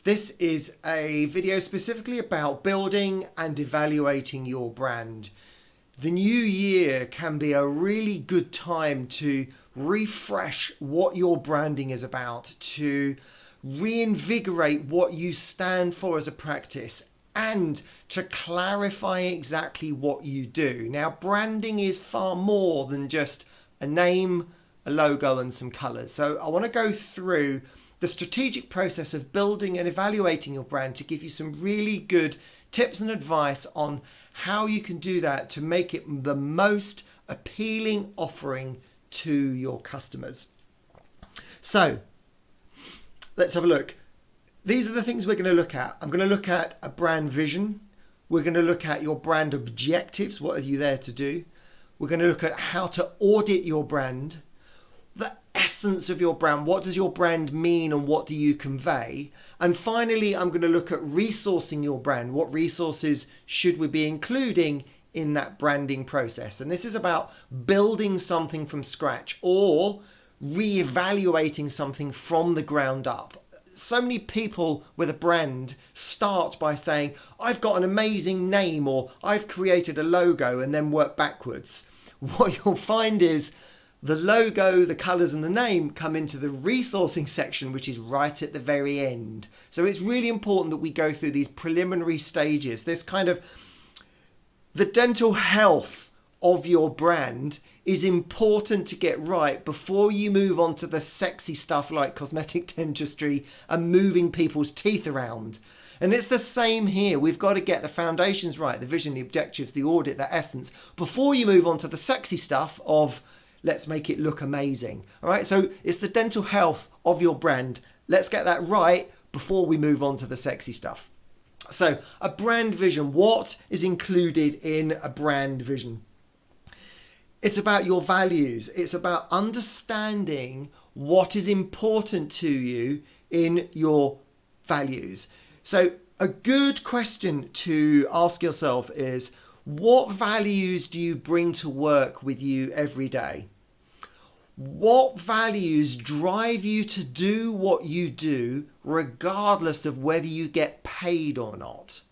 This is a video specifically about building and evaluating your brand. The new year can be a really good time to refresh what your branding is about, to reinvigorate what you stand for as a practice, and to clarify exactly what you do. Now, branding is far more than just a name, a logo, and some colors. So I want to go through the strategic process of building and evaluating your brand to give you some really good tips and advice on how you can do that to make it the most appealing offering to your customers. So let's have a look. These are the things we're going to look at. I'm going to look at a brand vision. We're going to look at your brand objectives. What are you there to do? We're going to look at how to audit your brand, the essence of your brand. What does your brand mean and what do you convey? And finally, I'm going to look at resourcing your brand. What resources should we be including in that branding process? And this is about building something from scratch or re-evaluating something from the ground up. So many people with a brand start by saying, I've got an amazing name, or I've created a logo, and then work backwards. What you'll find is the logo, the colors, and the name come into the resourcing section, which is right at the very end. So it's really important that we go through these preliminary stages. This kind of the dental health of your brand is important to get right before you move on to the sexy stuff like cosmetic dentistry and moving people's teeth around. And it's the same here. We've got to get the foundations right, the vision, the objectives, the audit, the essence, before you move on to the sexy stuff of let's make it look amazing. All right, so it's the dental health of your brand. Let's get that right before we move on to the sexy stuff. So a brand vision, what is included in a brand vision? It's about your values. It's about understanding what is important to you in your values. So a good question to ask yourself is, what values do you bring to work with you every day? What values drive you to do what you do, regardless of whether you get paid or not?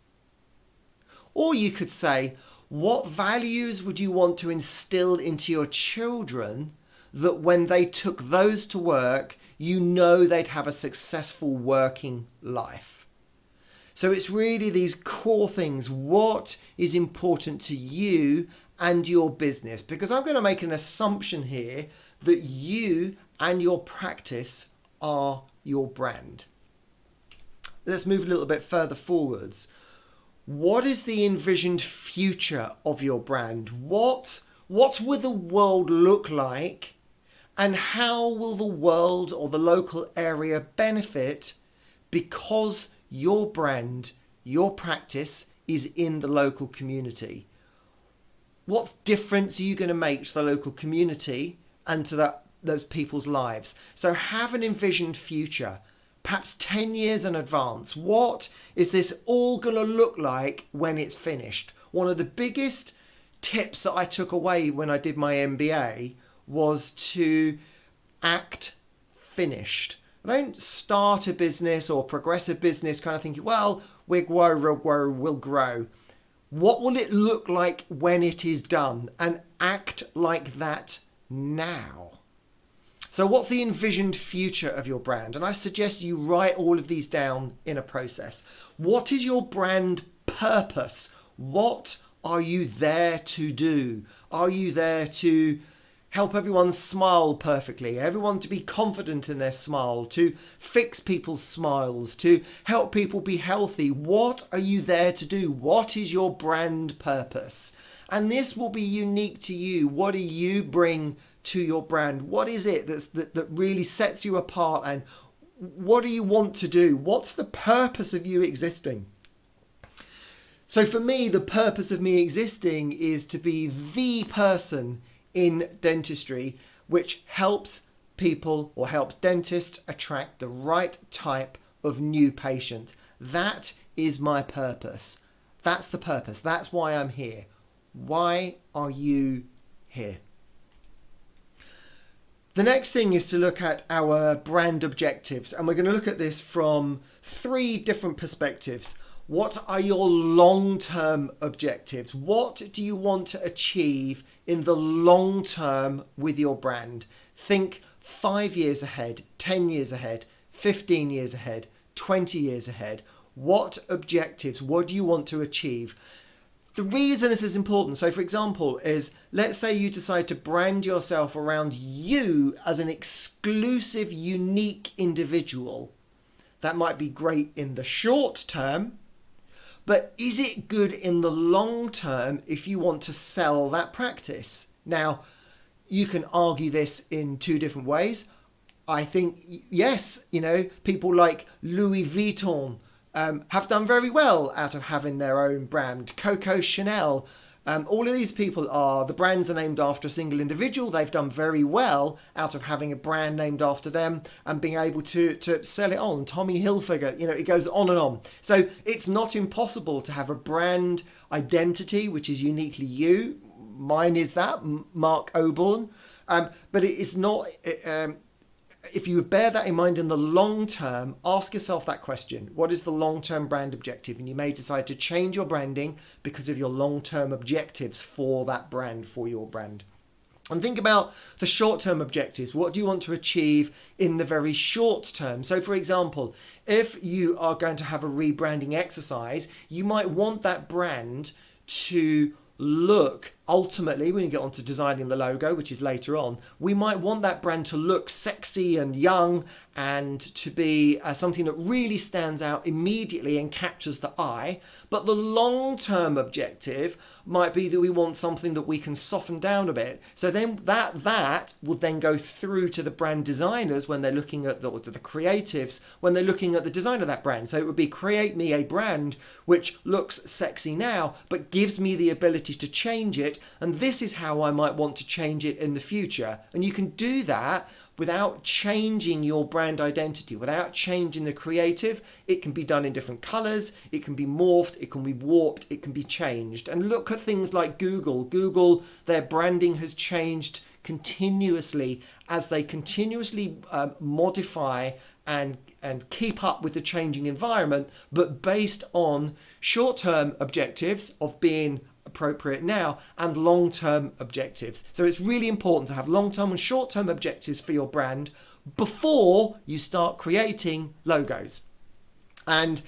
Or you could say, what values would you want to instill into your children that when they took those to work, you know they'd have a successful working life? So it's really these core things. What is important to you and your business? Because I'm going to make an assumption here that you and your practice are your brand. Let's move a little bit further forwards. What is the envisioned future of your brand? What will the world look like, and how will the world or the local area benefit because your brand, your practice is in the local community? What difference are you going to make to the local community and to those people's lives? So have an envisioned future. Perhaps 10 years in advance. What is this all going to look like when it's finished? One of the biggest tips that I took away when I did my MBA was to act finished. I don't start a business or progress a business kind of thinking, well, we'll grow. What will it look like when it is done? And act like that now. So what's the envisioned future of your brand? And I suggest you write all of these down in a process. What is your brand purpose? What are you there to do? Are you there to help everyone smile perfectly, everyone to be confident in their smile, to fix people's smiles, to help people be healthy? What are you there to do? What is your brand purpose? And this will be unique to you. What do you bring to your brand? What is it that really sets you apart, and what do you want to do? What's the purpose of you existing? So for me, the purpose of me existing is to be the person in dentistry which helps people or helps dentists attract the right type of new patient. That is my purpose. That's the purpose. That's why I'm here. Why are you here? The next thing is to look at our brand objectives, and we're going to look at this from 3 different perspectives. What are your long-term objectives? What do you want to achieve in the long term with your brand? Think 5 years ahead, 10 years ahead, 15 years ahead, 20 years ahead. What objectives? What do you want to achieve? The reason this is important, so for example, is let's say you decide to brand yourself around you as an exclusive, unique individual. That might be great in the short term, but is it good in the long term if you want to sell that practice? Now, you can argue this in 2 different ways. I think, yes, people like Louis Vuitton have done very well out of having their own brand. Coco Chanel, all of these people the brands are named after a single individual. They've done very well out of having a brand named after them and being able to sell it on. Tommy Hilfiger, it goes on and on. So it's not impossible to have a brand identity which is uniquely you. Mine is that, Mark Oborn. But it is not... if you bear that in mind in the long term, ask yourself that question. What is the long-term brand objective? And you may decide to change your branding because of your long-term objectives for that brand, for your brand. And think about the short-term objectives. What do you want to achieve in the very short term? So for example, if you are going to have a rebranding exercise, you might want that brand to look, ultimately, when you get onto designing the logo, which is later on, we might want that brand to look sexy and young and to be something that really stands out immediately and captures the eye. But the long-term objective might be that we want something that we can soften down a bit. So then that will then go through to the brand designers when they're looking at the creatives, when they're looking at the design of that brand. So it would be, create me a brand which looks sexy now, but gives me the ability to change it. And this is how I might want to change it in the future. And you can do that without changing your brand identity, without changing the creative. It can be done in different colors, it can be morphed, it can be warped, it can be changed. And look at things like Google. Google, their branding has changed continuously as they continuously modify and keep up with the changing environment, but based on short-term objectives of being appropriate now and long-term objectives. So it's really important to have long-term and short-term objectives for your brand before you start creating logos. And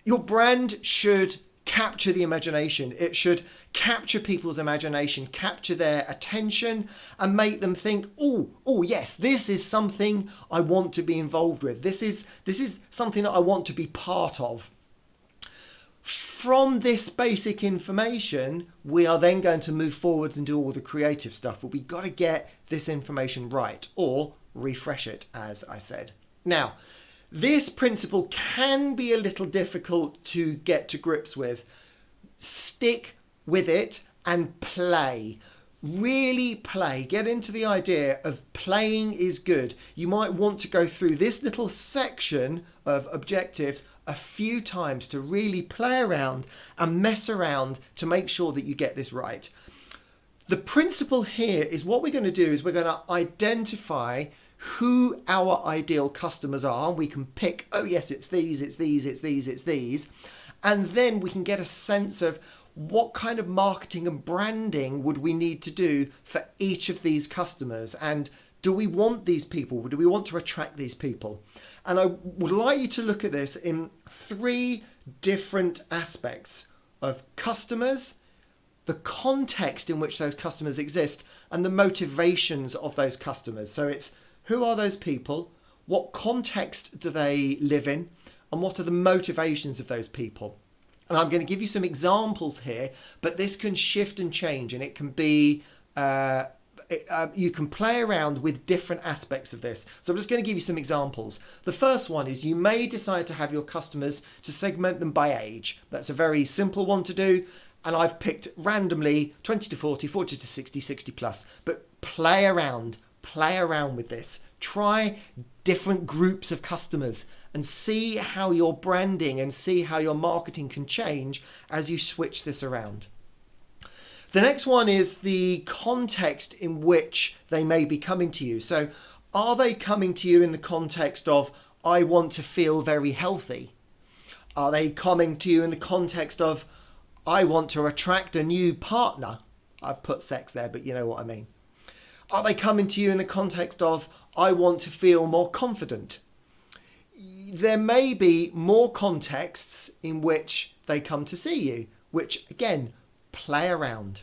your brand should capture the imagination. It should capture people's imagination, capture their attention, and make them think, oh yes, this is something I want to be involved with. This is something that I want to be part of. From this basic information, we are then going to move forwards and do all the creative stuff, but we've got to get this information right, or refresh it, as I said. Now, this principle can be a little difficult to get to grips with. Stick with it and play. Really play. Get into the idea of playing is good. You might want to go through this little section of objectives a few times to really play around and mess around to make sure that you get this right. The principle here is what we're going to do is we're going to identify who our ideal customers are. We can pick, oh yes, it's these, it's these, it's these, it's these. And then we can get a sense of what kind of marketing and branding would we need to do for each of these customers? And do we want these people? Do we want to attract these people? And I would like you to look at this in 3 different aspects of customers, the context in which those customers exist, and the motivations of those customers. So it's, who are those people? What context do they live in? And what are the motivations of those people? And I'm going to give you some examples here, but this can shift and change, and it can be, you can play around with different aspects of this. So I'm just going to give you some examples. The first one is you may decide to have your customers to segment them by age. That's a very simple one to do. And I've picked randomly 20 to 40, 40 to 60, 60 plus. But play around with this. Try different groups of customers and see how your branding and see how your marketing can change as you switch this around. The next one is the context in which they may be coming to you. So are they coming to you in the context of, I want to feel very healthy? Are they coming to you in the context of, I want to attract a new partner? I've put sex there, but you know what I mean. Are they coming to you in the context of, I want to feel more confident? There may be more contexts in which they come to see you, which again, play around.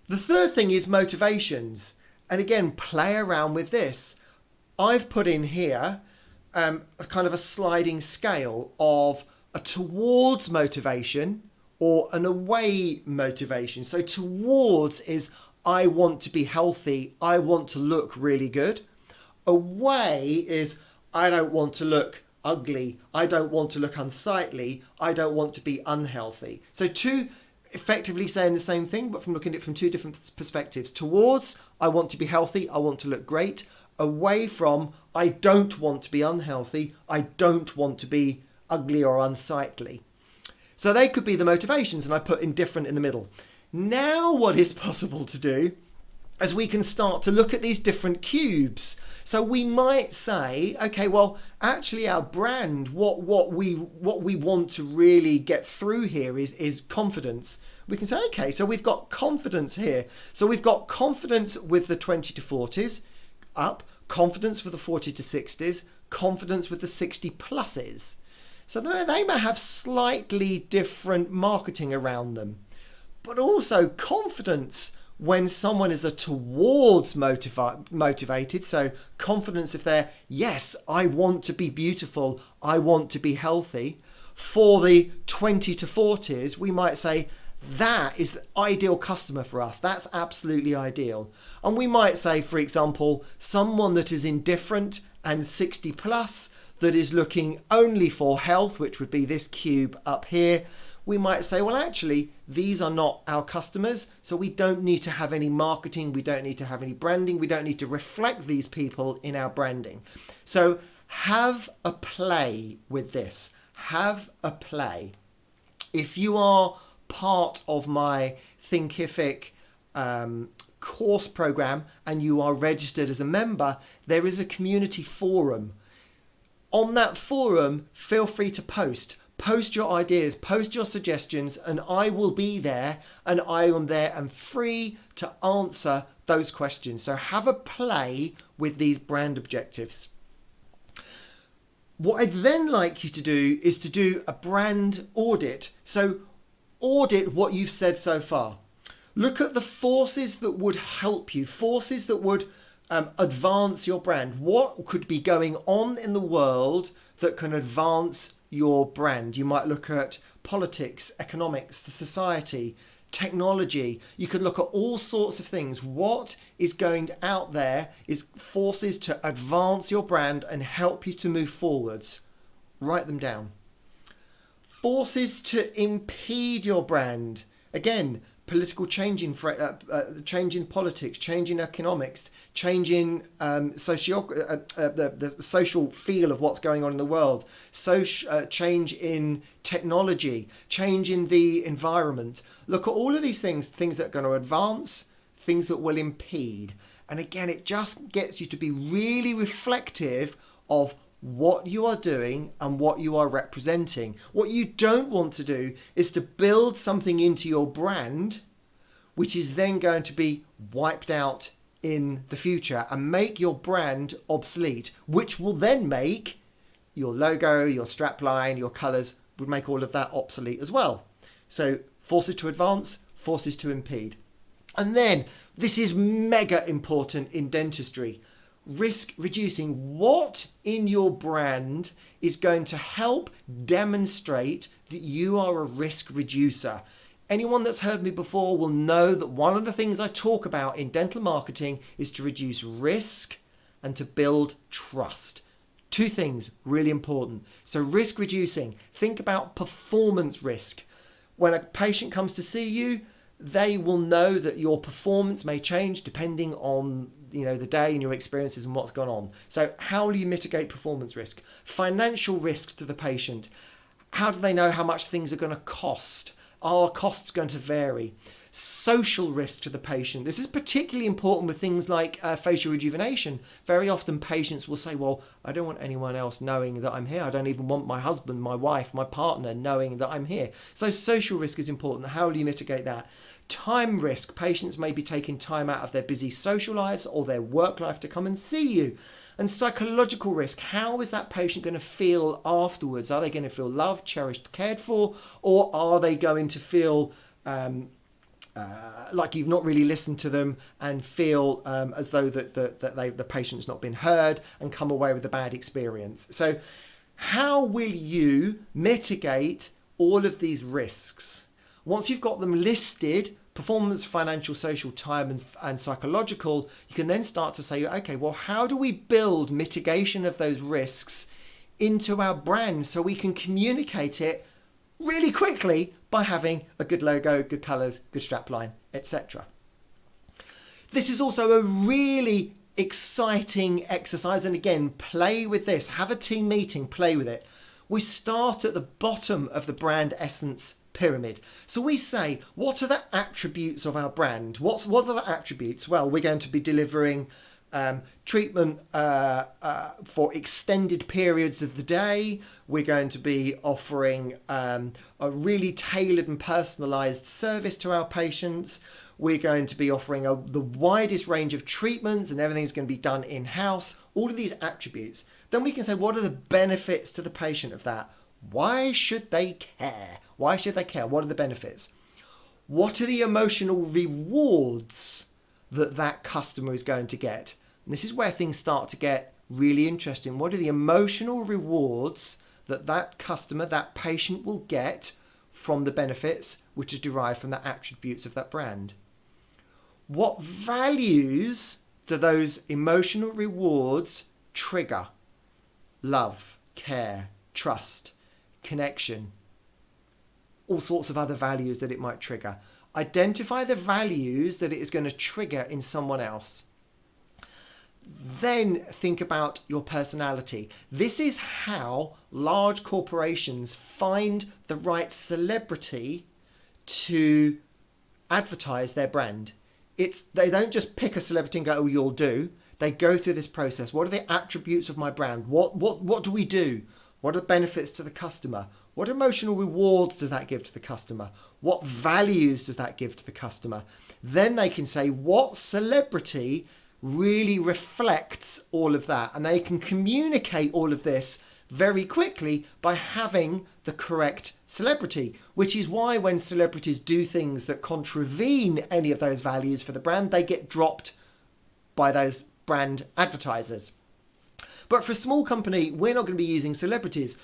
The third thing is motivations. And again, play around with this. I've put in here a kind of a sliding scale of a towards motivation or an away motivation. So towards is, I want to be healthy, I want to look really good. Away is, I don't want to look ugly, I don't want to look unsightly, I don't want to be unhealthy. So two effectively saying the same thing, but from looking at it from two different perspectives. Towards, I want to be healthy, I want to look great. Away from, I don't want to be unhealthy, I don't want to be ugly or unsightly. So they could be the motivations, and I put indifferent in the middle. Now what is possible to do is we can start to look at these different cubes. So we might say, okay, well, actually our brand, what we want to really get through here is confidence. We can say, okay, so we've got confidence here. So we've got confidence with the 20 to 40s up, confidence with the 40 to 60s, confidence with the 60 pluses. So they may have slightly different marketing around them, but also confidence when someone is a towards motivated. So confidence if they're, yes, I want to be beautiful, I want to be healthy. For the 20 to 40s, we might say that is the ideal customer for us. That's absolutely ideal. And we might say, for example, someone that is indifferent and 60 plus, that is looking only for health, which would be this cube up here. We might say, well, actually, these are not our customers, so we don't need to have any marketing, we don't need to have any branding, we don't need to reflect these people in our branding. So have a play with this. Have a play. If you are part of my Thinkific course program and you are registered as a member, there is a community forum. On that forum, feel free to post your ideas, post your suggestions, and I will be there, and I am there and free to answer those questions. So have a play with these brand objectives. What I'd then like you to do is to do a brand audit. So audit what you've said so far. Look at the forces that would help you, forces that would advance your brand. What could be going on in the world that can advance your brand? You might look at politics, economics, the society, technology. You could look at all sorts of things. What is going out there is forces to advance your brand and help you to move forwards. Write them down. Forces to impede your brand. Again, political change in politics, change in economics, change in the social feel of what's going on in the world, change in technology, change in the environment. Look at all of these things that are going to advance, things that will impede. And again, it just gets you to be really reflective of what you are doing and what you are representing. What you don't want to do is to build something into your brand which is then going to be wiped out in the future and make your brand obsolete, which will then make your logo, your strapline, your colours, would make all of that obsolete as well. So forces to advance, forces to impede. And then this is mega important in dentistry. Risk reducing. What in your brand is going to help demonstrate that you are a risk reducer? Anyone that's heard me before will know that one of the things I talk about in dental marketing is to reduce risk and to build trust. Two things really important. So risk reducing. Think about performance risk. When a patient comes to see you, they will know that your performance may change depending on the day and your experiences and what's gone on. So how do you mitigate performance risk? Financial risk to the patient. How do they know how much things are going to cost? Are costs going to vary? social risk to the patient. This is particularly important with things like facial rejuvenation. Very often patients will say, well, I don't want anyone else knowing that I'm here. I don't even want my husband, my wife, my partner knowing that I'm here. So social risk is important. How do you mitigate that? Time risk. Patients may be taking time out of their busy social lives or their work life to come and see you. And psychological risk. How is that patient going to feel afterwards? Are they going to feel loved, cherished, cared for? Or are they going to feel like you've not really listened to them and feel as though the patient's not been heard and come away with a bad experience? So how will you mitigate all of these risks? Once you've got them listed, performance, financial, social, time and psychological, you can then start to say, okay, well, how do we build mitigation of those risks into our brand so we can communicate it really quickly by having a good logo, good colours, good strapline, etc. This is also a really exciting exercise, and again, play with this. Have a team meeting, play with it. We start at the bottom of the brand essence pyramid. So we say, what are the attributes of our brand? What are the attributes? Well, we're going to be delivering treatment for extended periods of the day. We're going to be offering a really tailored and personalised service to our patients. We're going to be offering the widest range of treatments, and everything's going to be done in-house. All of these attributes. Then we can say, what are the benefits to the patient of that? Why should they care? Why should they care? What are the benefits? What are the emotional rewards that customer is going to get? And this is where things start to get really interesting. What are the emotional rewards that customer, that patient will get from the benefits which are derived from the attributes of that brand? What values do those emotional rewards trigger? Love, care, trust, connection, all sorts of other values that it might trigger. Identify the values that it is going to trigger in someone else. Then think about your personality. This is how large corporations find the right celebrity to advertise their brand. They don't just pick a celebrity and go, oh, you'll do. They go through this process. What are the attributes of my brand? What do we do? What are the benefits to the customer? What emotional rewards does that give to the customer? What values does that give to the customer? Then they can say what celebrity really reflects all of that, and they can communicate all of this very quickly by having the correct celebrity, which is why when celebrities do things that contravene any of those values for the brand, they get dropped by those brand advertisers. But for a small company, we're not going to be using celebrities.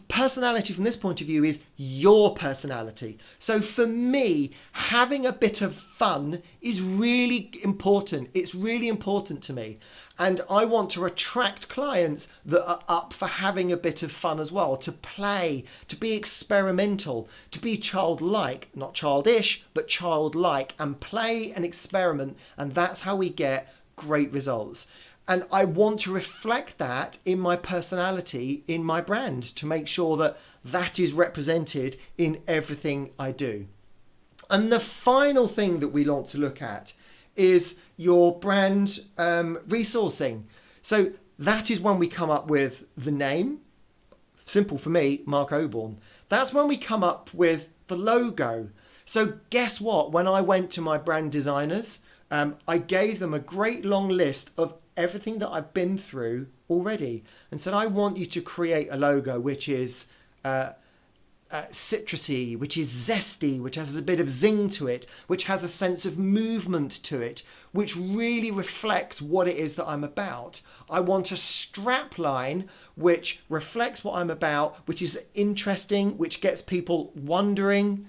Personality from this point of view is your personality. So for me, having a bit of fun is really important. It's really important to me. And I want to attract clients that are up for having a bit of fun as well, to play, to be experimental, to be childlike, not childish, but childlike, and play and experiment. And that's how we get great results. And I want to reflect that in my personality, in my brand, to make sure that that is represented in everything I do. And the final thing that we want to look at is your brand resourcing. So that is when we come up with the name. Simple for me, Mark Oborn. That's when we come up with the logo. So guess what? When I went to my brand designers, I gave them a great long list of everything that I've been through already and said, I want you to create a logo which is citrusy, which is zesty, which has a bit of zing to it, which has a sense of movement to it, which really reflects what it is that I'm about. I want a strap line which reflects what I'm about, which is interesting, which gets people wondering.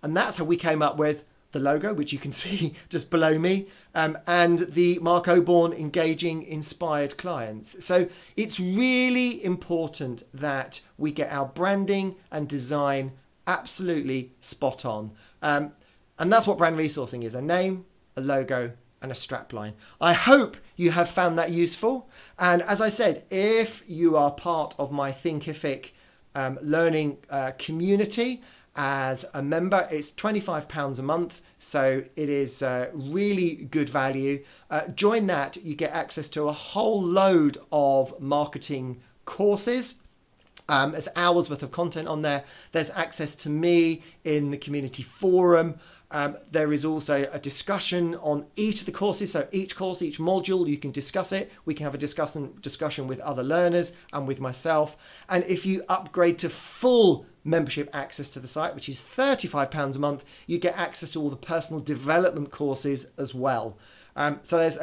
And that's how we came up with the logo, which you can see just below me, and the Mark Oborn Engaging Inspired Clients. So it's really important that we get our branding and design absolutely spot on. And that's what brand resourcing is: a name, a logo, and a strapline. I hope you have found that useful. And as I said, if you are part of my Thinkific learning community, as a member. It's £25 a month, so it is really good value. Join that, you get access to a whole load of marketing courses. There's hours worth of content on there. There's access to me in the community forum. There is also a discussion on each of the courses. So each course, each module, you can discuss it. We can have a discussion with other learners and with myself. And if you upgrade to full membership access to the site, which is £35 a month, you get access to all the personal development courses as well. So there's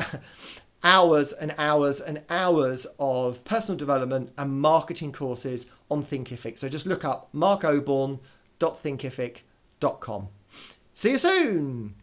hours and hours and hours of personal development and marketing courses on Thinkific. So just look up markoborn.thinkific.com. See you soon.